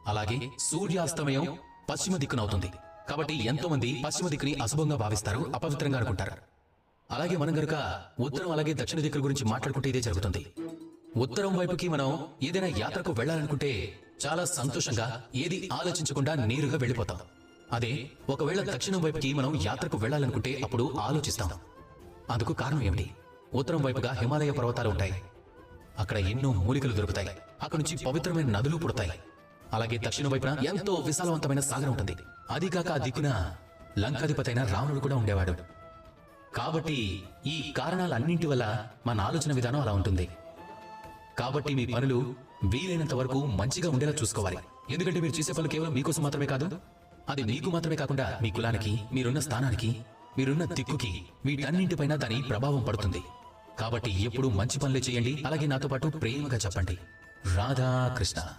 అలాగే సూర్యాస్తమయం పశ్చిమ దిక్కునవుతుంది. కాబట్టి ఎంతో మంది పశ్చిమ దిక్కుని అశుభంగా భావిస్తారు, అపవిత్రంగా అనుకుంటారు. అలాగే మనం గనుక ఉత్తరం అలాగే దక్షిణ దిక్కుల గురించి మాట్లాడుకుంటే ఇదే జరుగుతుంది. ఉత్తరం వైపుకి మనం ఏదైనా యాత్రకు వెళ్లాలనుకుంటే చాలా సంతోషంగా ఏది ఆలోచించకుండా నేరుగా వెళ్ళిపోతాం. అదే ఒకవేళ దక్షిణం వైపుకి మనం యాత్రకు వెళ్లాలనుకుంటే అప్పుడు ఆలోచిస్తాం. అందుకు కారణం ఏమిటి? ఉత్తరం వైపుగా హిమాలయ పర్వతాలు ఉంటాయి. అక్కడ ఎన్నో మూలికలు దొరుకుతాయి. అక్కడ నుంచి పవిత్రమైన నదులు పుడతాయి. అలాగే దక్షిణ వైపున ఎంతో విశాలవంతమైన సాగరం ఉంటుంది. అది కాక ఆ దిక్కున లంకాధిపతి అయిన రావణుడు కూడా ఉండేవాడు. కాబట్టి ఈ కారణాలన్నింటి వల్ల మన ఆలోచన విధానం అలా ఉంటుంది. కాబట్టి మీ పనులు వీలైనంత వరకు మంచిగా ఉండేలా చూసుకోవాలి. ఎందుకంటే మీరు చేసే పనులు కేవలం మీకోసం మాత్రమే కాదు, అది మీకు మాత్రమే కాకుండా మీ కులానికి, మీరున్న స్థానానికి, మీరున్న దిక్కుకి, వీటన్నింటిపైన దాని ప్రభావం పడుతుంది. కాబట్టి ఎప్పుడూ మంచి పనులే చేయండి. అలాగే నాతో పాటు ప్రేమగా చెప్పండి, రాధా కృష్ణ.